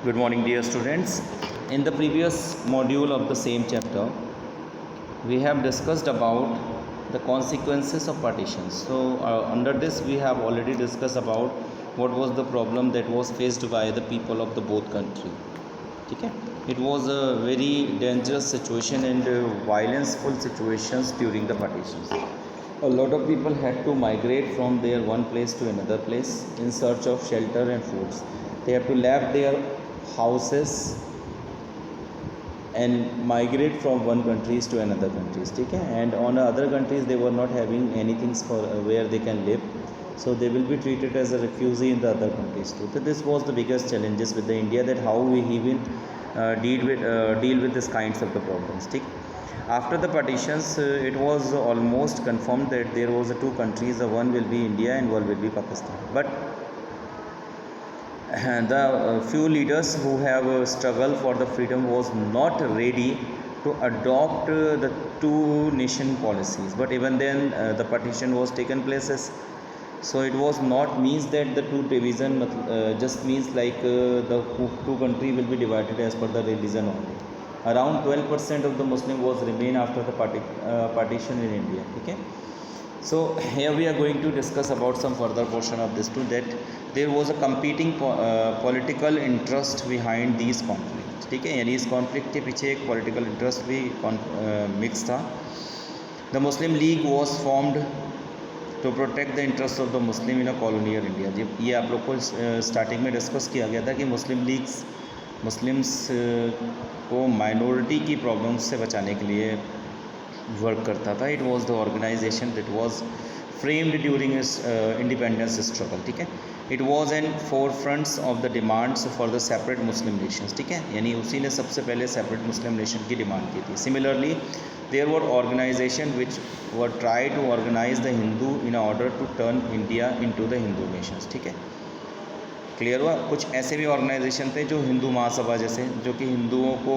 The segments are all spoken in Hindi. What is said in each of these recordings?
Good morning, dear students. In the previous module of the same chapter, we have discussed about the consequences of partitions. So, under this, we have already discussed about what was the problem that was faced by the people of the both country. Okay? It was a very dangerous situation and violence-full situations during the partitions. A lot of people had to migrate from their one place to another place in search of shelter and foods. They have to leave their houses and migrate from one countries to another countries. Okay? And on other countries they were not having anything for where they can live, so they will be treated as a refugee in the other countries too. So this was the biggest challenges with the India, that how we even deal with these kinds of the problems. Okay? After the partitions, it was almost confirmed that there was two countries, one will be India and one will be Pakistan. But the few leaders who have struggled for the freedom was not ready to adopt the two nation policies. But even then, the partition was taken places. So it was not means that the two division just means like the two country will be divided as per the religion only. Around 12% of the Muslim was remain after the partition in India. Okay. So here we are going to discuss about some further portion of this too, that there was a competing political interest behind these conflicts. ठीक है, यानी इस कॉन्फ्लिक्ट के पीछे एक पॉलिटिकल इंटरेस्ट भी मिक्स था. The Muslim league was formed to protect the interest of the Muslim in a colonial India. जब ये आप लोग को स्टार्टिंग में डिस्कस किया गया था कि मुस्लिम लीग्स मुस्लिम्स को माइनॉरिटी की प्रॉब्लम्स से बचाने के लिए वर्क करता था. It was the organisation that was framed during independence struggle. ठीक है, it was an forefronts of the demands for the separate Muslim nations. ठीक है, यानी उसी ने सबसे पहले सेपरेट मुस्लिम नेशन की डिमांड की थी. Similarly there were organisation which were try to organise the Hindu in order to turn India into the Hindu nations. ठीक है, क्लियर हुआ. कुछ ऐसे भी ऑर्गेनाइजेशन थे जो हिंदू महासभा जैसे, जो कि हिंदुओं को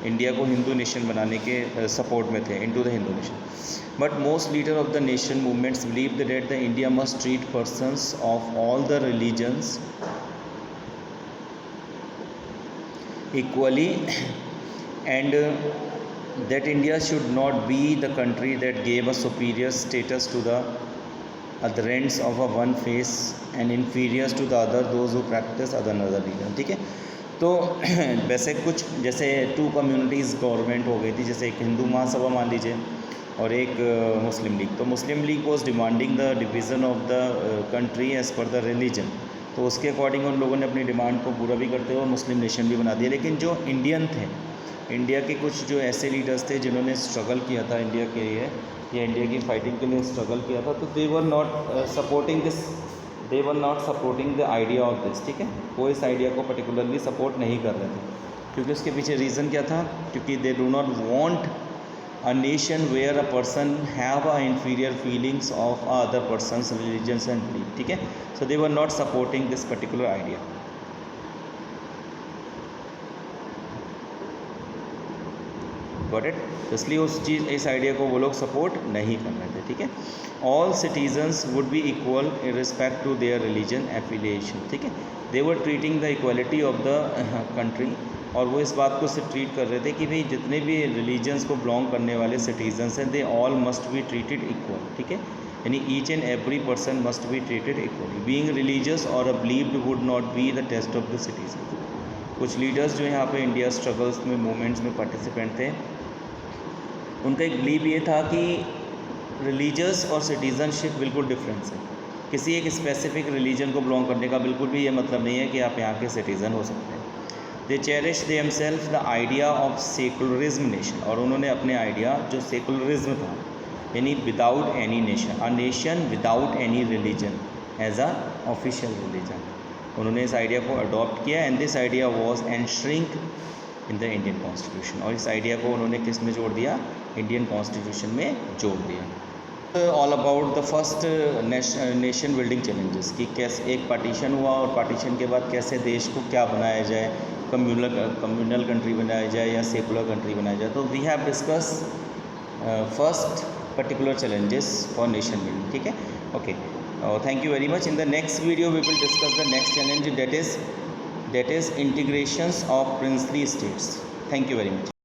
इंडिया को हिंदू नेशन बनाने के सपोर्ट में थे, into the Hindu nation. But most leader of the nation movements believe that the India must treat persons of all the religions equally, and that India should not be the country that gave a superior status to the adherents of a one faith and inferior to the other those who practice other religion. ठीक है, तो वैसे कुछ जैसे टू कम्युनिटीज़ गवर्नमेंट हो गई थी, जैसे एक हिंदू महासभा मान लीजिए और एक मुस्लिम लीग. तो Muslim league was demanding the division of the country as per the religion. तो उसके अकॉर्डिंग उन लोगों ने अपनी डिमांड को पूरा भी करते हुए मुस्लिम नेशन भी बना दिया. लेकिन जो इंडियन थे, इंडिया के कुछ जो ऐसे लीडर्स थे जिन्होंने स्ट्रगल किया था इंडिया के लिए या इंडिया की फाइटिंग के लिए स्ट्रगल किया था, तो they were not supporting this, they were not supporting the idea of this. ठीक है, वो इस आइडिया को पर्टिकुलरली सपोर्ट नहीं कर रहे थे, क्योंकि उसके पीछे रीज़न क्या था, क्योंकि they do not want a nation where a person have a inferior feelings of other person's religions and belief. ठीक है, so they were not supporting this particular idea. Got it? इसलिए उस चीज़ इस आइडिया को वो लोग सपोर्ट नहीं कर रहे थे. ठीक है, all citizens would be equal in respect to their religion affiliation. ठीक है, they were treating the equality of the country, और वो इस बात को सिर्फ ट्रीट कर रहे थे कि भाई जितने भी रिलीजन्स को बिलोंग करने वाले सिटीजन्स हैं, they all must be treated equal. ठीक है, यानी each and every person must be treated equally. Being religious और a believed would not be the test of the citizen. कुछ लीडर्स जो यहाँ पे इंडिया स्ट्रगल्स में मूवमेंट्स में पार्टिसिपेंट थे, उनका एक बिलीव ये था कि रिलीजियस और सिटीज़नशिप बिल्कुल डिफरेंस है. किसी एक स्पेसिफिक रिलीजन को बिलोंग करने का बिल्कुल भी ये मतलब नहीं है कि आप यहाँ के सिटीज़न हो सकते हैं. They cherish themselves the idea of secularism nation, और उन्होंने अपने आइडिया जो सेकुलरिज्म था, यानी without any nation, a nation without any religion as a official religion, उन्होंने इस आइडिया को अडॉप्ट किया. And this idea was enshrined in the Indian constitution, और इस आइडिया को उन्होंने किस में जोड़ दिया, इंडियन कॉन्स्टिट्यूशन में जोड़ दिया. All about the first nation building challenges, कि कैसे एक पार्टीशन हुआ और पार्टीशन के बाद कैसे देश को क्या बनाया जाए, कम्युनल कंट्री बनाया जाए या सेकुलर कंट्री बनाया जाए. तो we have discuss first particular challenges for nation building. ठीक है, okay, thank you very much. In the next video we will discuss the next challenge, that is that is integrations of princely states. Thank you very much.